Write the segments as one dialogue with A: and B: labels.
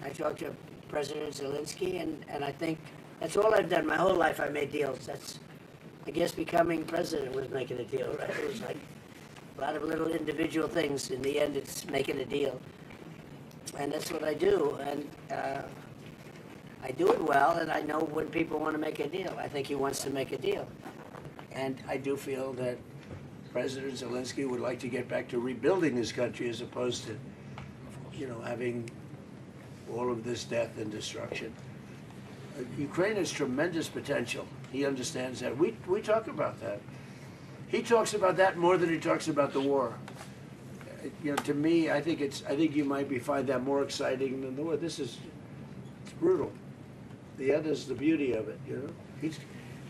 A: I talked to President Zelensky, and I think that's all I've done. My whole life I made deals. That's, I guess becoming president was making a deal, right? It was like a lot of little individual things. In the end, it's making a deal. And that's what I do. And I do it well, and I know when people want to make a deal. I think he wants to make a deal. And I do feel that President Zelensky would like to get back to rebuilding his country as opposed to, you know, having all of this death and destruction. Ukraine has tremendous potential. He understands that. We talk about that. He talks about that more than he talks about the war. You know, to me, I think you might find that more exciting than the war. It's brutal. The other's the beauty of it, you know.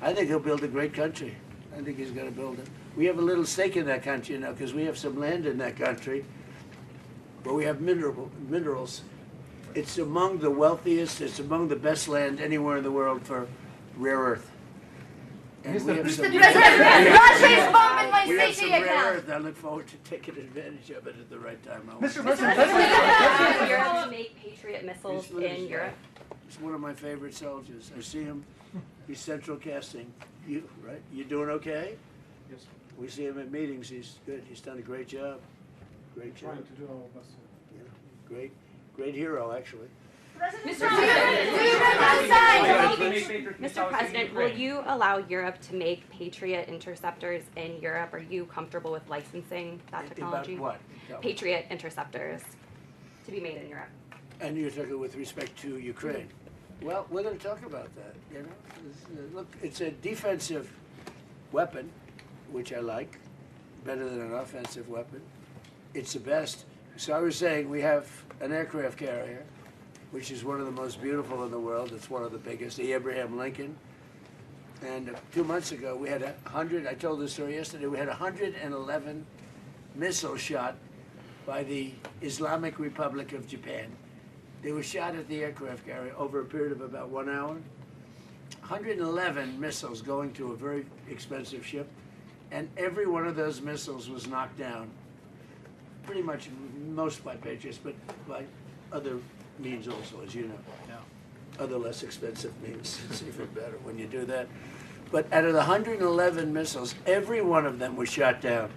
A: I think he'll build a great country. I think he's going to build it. We have a little stake in that country now because we have some land in that country, but we have minerals. It's among the wealthiest, it's among the best land anywhere in the world for rare earth. And we have some rare earth. I look forward to taking advantage of it at the right time.
B: Mr. President,
C: Europe to make Patriot missiles in Europe.
A: He's one of my favorite soldiers. I see him. He's central casting. You, right? You doing okay?
B: Yes.
A: We see him at meetings. He's good. He's done a great job. Great job.
B: Trying to do our best.
A: Yeah. Great hero, actually.
C: Mr. President, will you allow Europe to make Patriot interceptors in Europe? Are you comfortable with licensing that technology?
A: About what?
C: Patriot interceptors to be made in Europe.
A: And you're talking with respect to Ukraine. Well, we're going to talk about that. You know, look, it's a defensive weapon, which I like, better than an offensive weapon. It's the best. So I was saying we have an aircraft carrier, which is one of the most beautiful in the world. It's one of the biggest, the Abraham Lincoln. And 2 months ago, we had 100, I told this story yesterday, we had 111 missiles shot by the Islamic Republic of Japan. They were shot at the aircraft carrier over a period of about 1 hour. 111 missiles going to a very expensive ship, and every one of those missiles was knocked down. Pretty much most by Patriots, but by other means also, as you know. Yeah. Other less expensive means. It's even better when you do that. But out of the 111 missiles, every one of them was shot down.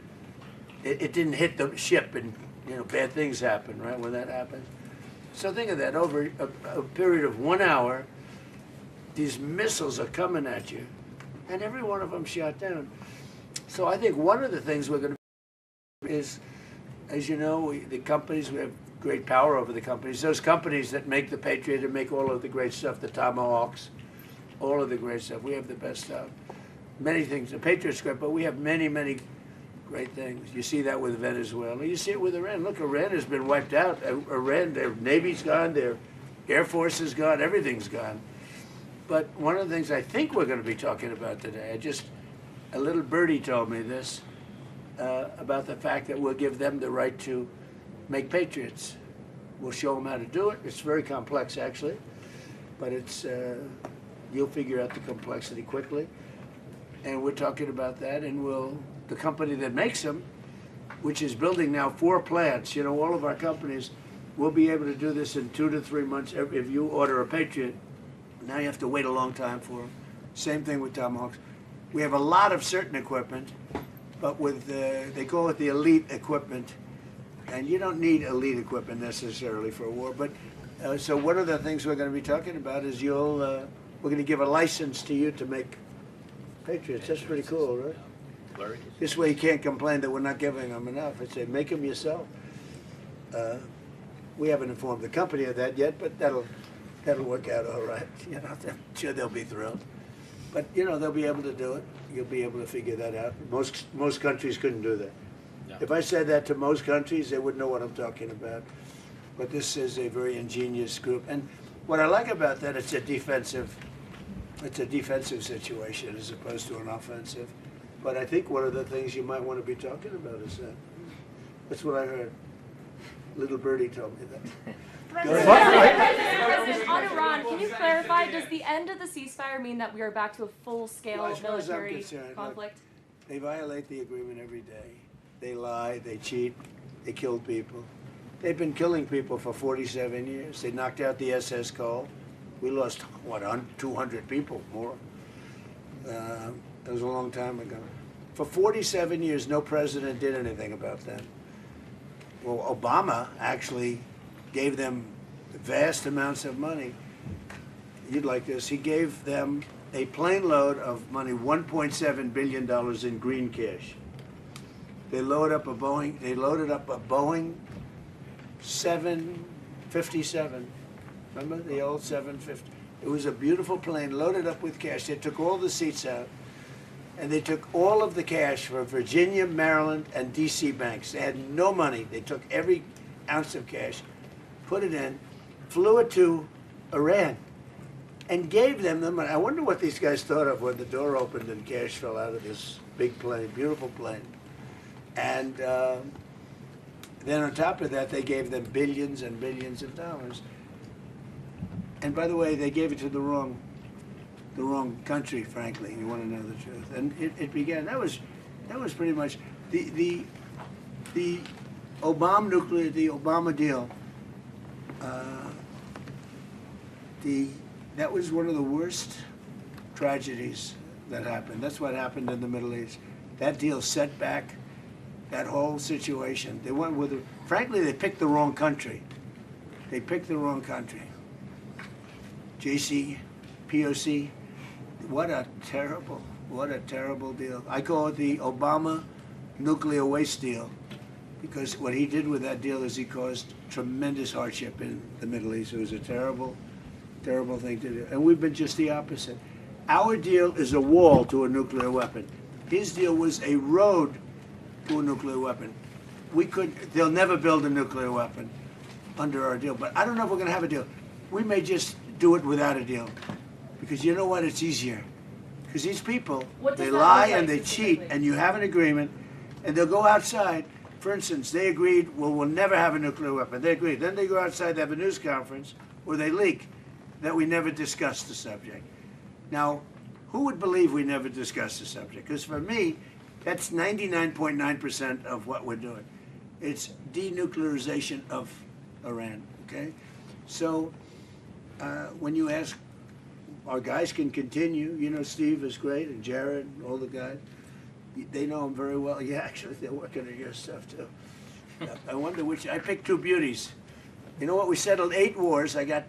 A: It didn't hit the ship, and you know, bad things happen, right, when that happens. So think of that, over a period of 1 hour, these missiles are coming at you, and every one of them shot down. So I think one of the things we're going to do is, as you know, the companies, we have great power over the companies. Those companies that make the Patriot and make all of the great stuff, the Tomahawks, all of the great stuff. We have the best stuff. Many things. The Patriot's great, but we have many, many great things. You see that with Venezuela. You see it with Iran. Look, Iran has been wiped out. Iran, their Navy's gone, their Air Force is gone, everything's gone. But one of the things I think we're going to be talking about today, a little birdie told me this, about the fact that we'll give them the right to make Patriots. We'll show them how to do it. It's very complex, actually, but it's you'll figure out the complexity quickly. And we're talking about that, and the company that makes them, which is building now 4 plants, you know, all of our companies will be able to do this in 2 to 3 months. If you order a Patriot, now you have to wait a long time for them. Same thing with Tomahawks. We have a lot of certain equipment, but with they call it the elite equipment, and you don't need elite equipment necessarily for a war. But so one of the things we're going to be talking about is we're going to give a license to you to make Patriots. That's pretty cool, right? This way you can't complain that we're not giving them enough. I say make them yourself. We haven't informed the company of that yet, but that'll work out all right. You know, I'm sure they'll be thrilled. But you know, they'll be able to do it. You'll be able to figure that out. Most countries couldn't do that. No. If I said that to most countries, they wouldn't know what I'm talking about. But this is a very ingenious group, and what I like about that, it's a defensive situation as opposed to an offensive. But I think one of the things you might want to be talking about is that. That's what I heard. Little birdie told me that.
D: President, on Iran, can you clarify, does the end of the ceasefire mean that we are back to a full-scale military conflict?
A: Look, they violate the agreement every day. They lie, they cheat, they kill people. They've been killing people for 47 years. They knocked out the SS Cole. We lost, what, 200 people more. That was a long time ago. For 47 years, no president did anything about that. Well, Obama actually gave them vast amounts of money. You'd like this. He gave them a plane load of money, $1.7 billion in green cash. They loaded up a Boeing 757. Remember the old 750? It was a beautiful plane loaded up with cash. They took all the seats out, and they took all of the cash for Virginia, Maryland, and D.C. banks. They had no money. They took every ounce of cash, put it in, flew it to Iran, and gave them the money. I wonder what these guys thought of when the door opened and cash fell out of this big plane, beautiful plane. And then on top of that, they gave them billions and billions of dollars. And by the way, they gave it to the wrong country, frankly. You want to know the truth. And it began. That was pretty much the Obama deal. That was one of the worst tragedies that happened. That's what happened in the Middle East. That deal set back that whole situation. They went with frankly, they picked the wrong country. They picked the wrong country. POC. What a terrible deal. I call it the Obama nuclear waste deal, because what he did with that deal is he caused tremendous hardship in the Middle East. It was a terrible, terrible thing to do. And we've been just the opposite. Our deal is a wall to a nuclear weapon. His deal was a road to a nuclear weapon. They'll never build a nuclear weapon under our deal, but I don't know if we're going to have a deal. We may just do it without a deal, because you know what? It's easier. Because these people, they lie and they cheat, and you have an agreement, and they'll go outside. For instance, they agreed, well, we'll never have a nuclear weapon. They agreed. Then they go outside, they have a news conference where they leak that we never discussed the subject. Now, who would believe we never discussed the subject? Because for me, that's 99.9% of what we're doing. It's denuclearization of Iran, okay? So when you ask, our guys can continue. You know, Steve is great, and Jared, all the guys. They know him very well. Yeah, actually, they're working on your stuff, too. I wonder which. I picked two beauties. You know what? We settled 8 wars. I got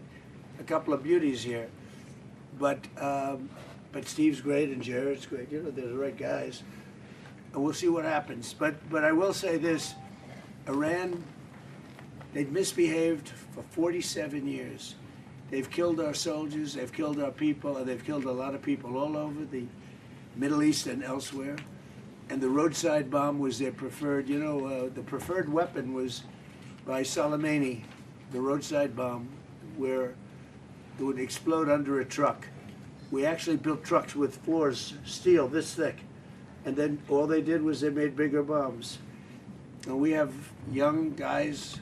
A: a couple of beauties here. But Steve's great, and Jared's great. You know, they're the right guys. And we'll see what happens. But I will say this. Iran, they've misbehaved for 47 years. They've killed our soldiers, they've killed our people, and they've killed a lot of people all over the Middle East and elsewhere. And the roadside bomb was their preferred, you know, the preferred weapon was by Soleimani, the roadside bomb, where it would explode under a truck. We actually built trucks with floors, steel this thick. And then all they did was they made bigger bombs. And we have young guys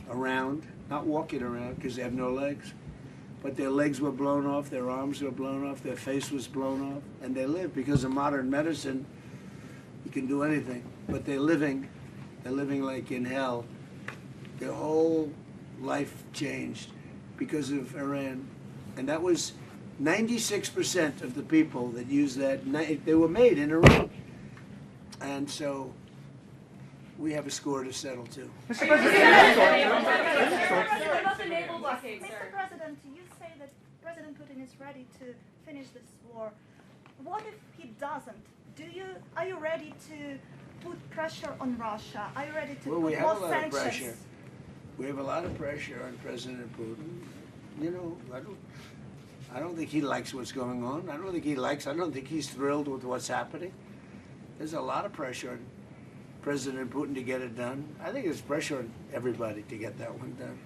A: around, not walking around because they have no legs, but their legs were blown off, their arms were blown off, their face was blown off, and they live because of modern medicine. You can do anything, but they're living like in hell. Their whole life changed because of Iran. And that was 96% of the people that used that, they were made in Iran. And so we have a score to settle too.
B: Mr. President,
E: Mr. President, you say that President Putin is ready to finish this war. What if he doesn't? Are you ready to put pressure on Russia? Are you ready to
A: Well, we
E: put
A: have a
E: more
A: lot
E: sanctions?
A: of pressure. We have a lot of pressure on President Putin. You know, I don't think he likes what's going on. I don't think he's thrilled with what's happening. There's a lot of pressure on President Putin to get it done. I think there's pressure on everybody to get that one done.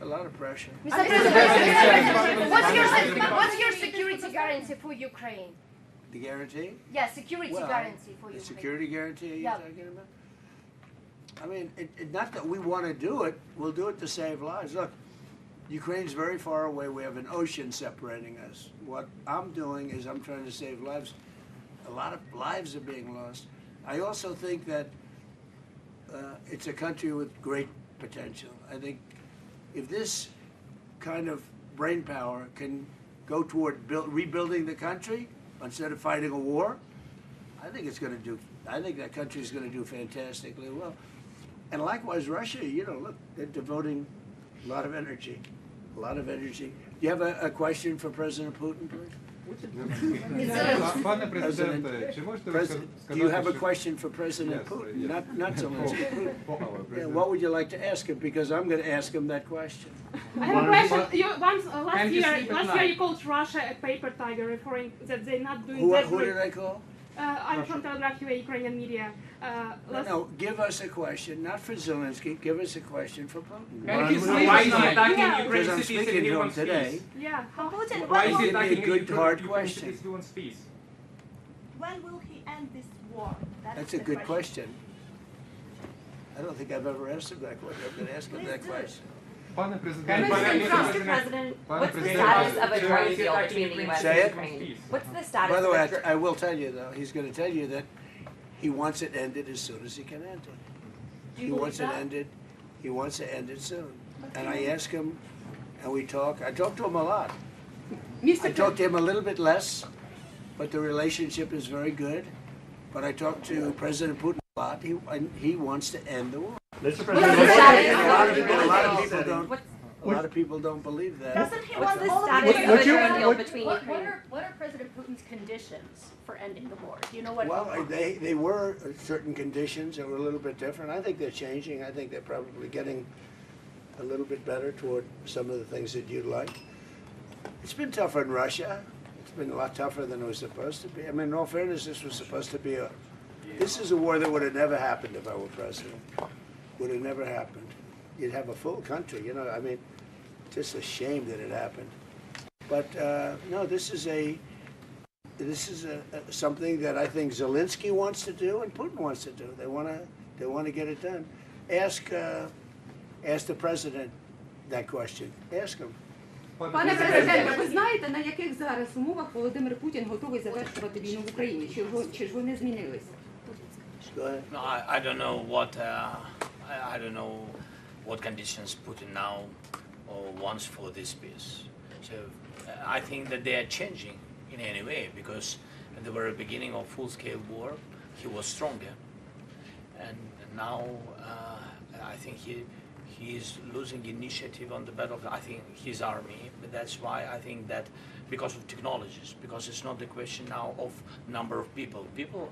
A: A lot of pressure.
F: Mr. President, what's your security guarantee for Ukraine?
A: The guarantee?
F: Yeah, security guarantee for
A: The
F: Ukraine.
A: security guarantee you're
F: Yeah.
A: talking about? I mean, not that we want to do it. We'll do it to save lives. Look, Ukraine's very far away. We have an ocean separating us. What I'm doing is I'm trying to save lives. A lot of lives are being lost. I also think that it's a country with great potential. I think if this kind of brain power can go toward rebuilding the country instead of fighting a war, I think that country is going to do fantastically well. And likewise, Russia, look, they're devoting a lot of energy. Do you have a question for President Putin, please?
B: Пане президенте, чи можете ви сказати,
A: Do you have a question for President Putin? Not Zelensky. What would you like to ask him? Because I'm going to ask him that question.
G: I have a question. Last
B: Can you
G: year
B: sleep at night?
G: you called Russia a paper tiger, referring that they're not doing
A: Who
G: that
A: did
G: great.
A: I call?
G: I'm from Telegraph UA, Ukrainian media.
A: No, give us a question, not for Zelensky. Give us a question for Putin.
B: Can you sleep
H: Why
B: at
H: is he
B: night?
H: attacking
G: Yeah.
A: Because
H: Ukrainian
A: I'm
H: cities
A: speaking
H: and he
A: to him
H: wants
A: today.
H: peace?
G: Yeah.
E: Putin,
H: Why is he
A: Give me a
H: attacking
A: good, hard
H: Ukrainian
A: question.
H: cities who wants peace?
E: when will he end this war?
A: That's a good question. I don't think I've ever asked him that question. I'm going to ask him that question.
B: Пане
C: Mr.
B: президенте,
C: President, what's the status of a drug deal between the U.S.
A: Say
C: and
A: it.
C: Ukraine? What's the status
A: By the way,
C: of a
A: I will tell you, though, he's going to tell you that he wants it ended as soon as he can end it.
D: Do you believe that?
A: He wants to end it soon. And I ask him, and we talk. I talk to him a lot. I talk to him a little bit less, but the relationship is very good. But I talk to President Putin a lot. He wants to end the war.
I: Mr.
C: What's
I: President,
C: the status
A: And
C: of
A: a
C: a
A: lot of people don't believe that.
E: Doesn't he
C: What's
E: want
C: the
E: all of
C: status
E: the
C: of a drug deal between Ukraine?
F: What are President Putin's conditions for ending the war? Do you know what?
A: Well, they were certain conditions that were a little bit different. I think they're changing. I think they're probably getting a little bit better toward some of the things that you'd like. It's been tougher in Russia. It's been a lot tougher than it was supposed to be. I mean, in all fairness, this was supposed to be this is a war that would have never happened if I were president. Would have never happened. You'd have a full country, I mean, just a shame that it happened. But no, this is something that I think Zelensky wants to do and Putin wants to do. They want to get it done. Ask the president that question. Ask him.
J: Пане президенте, ви знаєте, на яких зараз умовах Володимир Путін готовий завершувати війну в Україні? Чи ж вони змінилися?
A: Go ahead.
K: No, I don't know what conditions Putin now wants for this peace. So I think that they are changing in any way, because at the very beginning of full-scale war, he was stronger, and now I think he is losing initiative on the battlefield. I think his army, but that's why I think that because of technologies, because it's not the question now of number of people. People,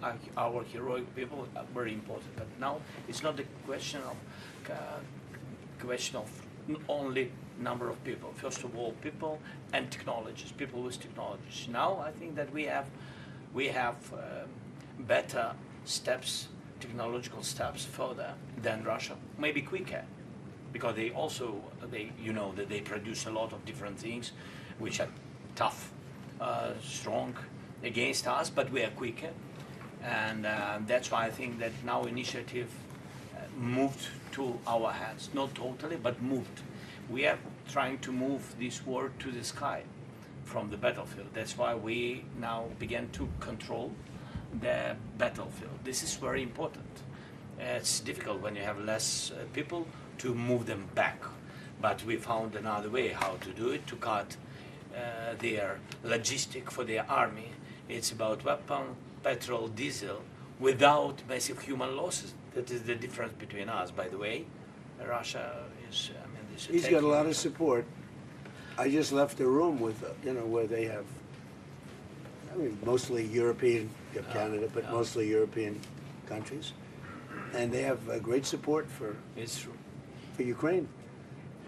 K: our heroic people, are very important, but now it's not the question of only number of people. First of all, people and technologies, people with technologies. Now I think that we have better steps, technological steps further than Russia, maybe quicker, because they produce a lot of different things which are tough, strong against us, but we are quicker, and that's why I think that now initiative moved to our hands, not totally, but moved. We are trying to move this war to the sky from the battlefield. That's why we now begin to control the battlefield. This is very important. It's difficult when you have less people to move them back, but we found another way how to do it, to cut their logistic for their army. It's about weapon, petrol, diesel, without massive human losses. That is the difference between us, by the way. Russia is,
A: He's got a lot of support. I just left the room with, where they have, mostly European, you have Canada, but mostly European countries. And they have great support for Ukraine.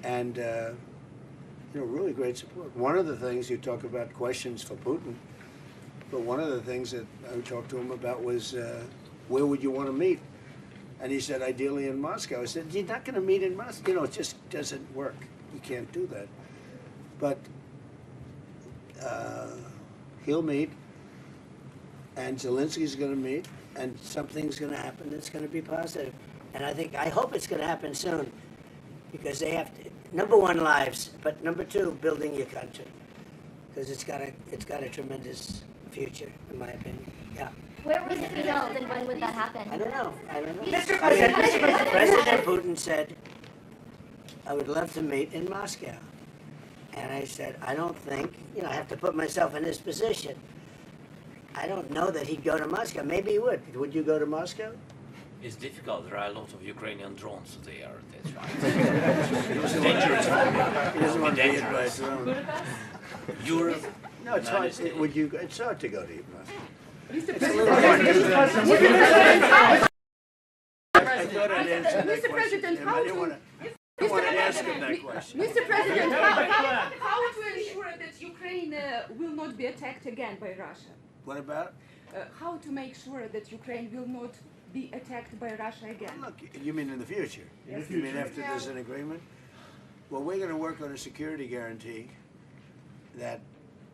A: And, really great support. One of the things, you talk about questions for Putin, but one of the things that I talked to him about was, where would you want to meet? And he said, ideally in Moscow. I said, you're not going to meet in Moscow. It just doesn't work. You can't do that. But he'll meet, and Zelensky's going to meet, and something's going to happen that's going to be positive. And I hope it's going to happen soon, because they have to, number one, lives, but number two, building your country, because it's got a tremendous future, in my opinion. Yeah.
F: Where was it held and when would that happen?
A: I don't know.
F: Mr. President,
A: President Putin said
H: I would love to meet in Moscow. And I said, I don't think, I have to put myself in his position. I don't know that he'd go to Moscow. Maybe he would. Would you go to Moscow?
K: It's difficult. There are a lot of Ukrainian drones there. That's right. It's dangerous.
A: He doesn't want to be hit by a
K: Dangerous.
A: drone.
K: Europe.
A: No, it's hard. It's hard to go to Moscow.
J: Mr.
A: I thought I'd answer that
J: Mr.
A: question.
J: President,
A: Tim.
J: how
A: I didn't
J: to-
A: want to ask him that question.
J: Mr. President, how to ensure that Ukraine will not be attacked again by Russia?
A: What about?
J: How to make sure that Ukraine will not be attacked by Russia again?
A: Look, you mean in the future?
J: Yes.
A: You mean after there's an agreement? Well, we're going to work on a security guarantee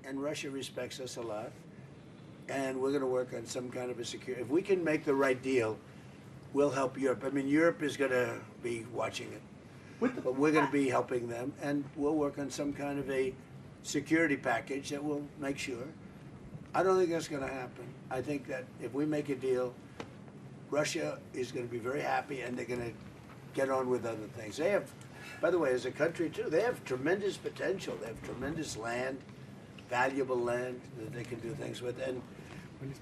A: and Russia respects us a lot, and we're going to work on some kind of a security. If we can make the right deal, we'll help Europe. I mean, Europe is going to be watching it, but we're going to be helping them, and we'll work on some kind of a security package that will make sure. I don't think that's going to happen. I think that if we make a deal, Russia is going to be very happy, and they're going to get on with other things. They have, by the way, as a country too, they have tremendous potential. They have tremendous land, valuable land that they can do things with, and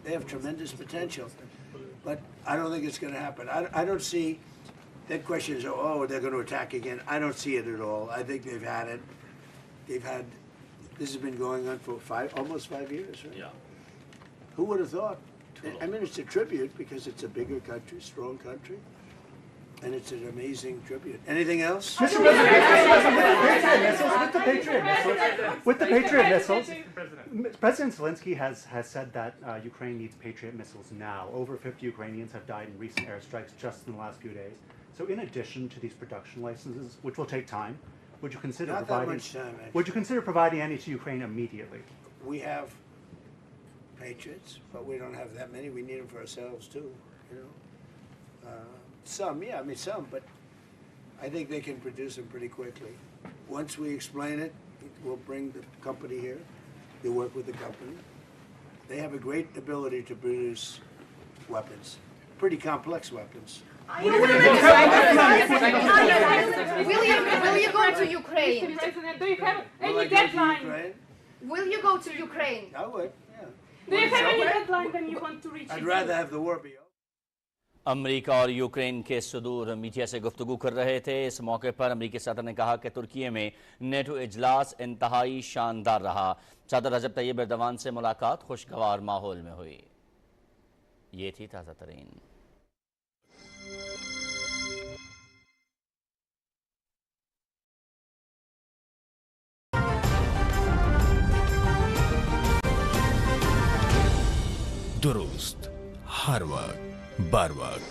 A: they have tremendous potential. But I don't think it's going to happen. I don't see, that question is, oh, they're going to attack again. I don't see it at all. I think they've had it. This has been going on for almost 5 years, right?
K: Yeah.
A: Who would have thought? I mean, it's a tribute because it's a bigger country, strong country, and it's an amazing tribute. Anything else?
I: Mr. President, with the Patriot missiles, President Zelensky has said that Ukraine needs Patriot missiles now. Over 50 Ukrainians have died in recent airstrikes just in the last few days. So in addition to these production licenses, which will take time, would you consider
A: Not that much time, actually.
I: Would you consider providing any to Ukraine immediately?
A: We have Patriots, but we don't have that many. We need them for ourselves too, Some, yeah, I mean some, but I think they can produce them pretty quickly. Once we explain it, we'll bring the company here. They work with the company. They have a great ability to produce weapons, pretty complex weapons.
F: Will you go to Ukraine?
G: Mr. President, do you have
A: Will I
G: any
A: go to
G: deadline?
A: Ukraine?
F: Will you go to Ukraine?
A: I would, yeah.
G: Do you have any deadline when you want to reach
A: I'd
G: it?
A: rather have the war be over.
L: America और Ukraine के सुदूर media से गुफ्तगू कर रहे थे। इस मौके पर अमेरिकी सदर ने कहा कि तुर्की में नेटो इजलास इंतहाई शानदार रहा। सदर रजब तैयब एर्दोगान से मुलाकात खुशगवार माहौल में हुई। ये थी ताज़ा तरीन।
M: दुरुस्त हर वक्त बर वक्त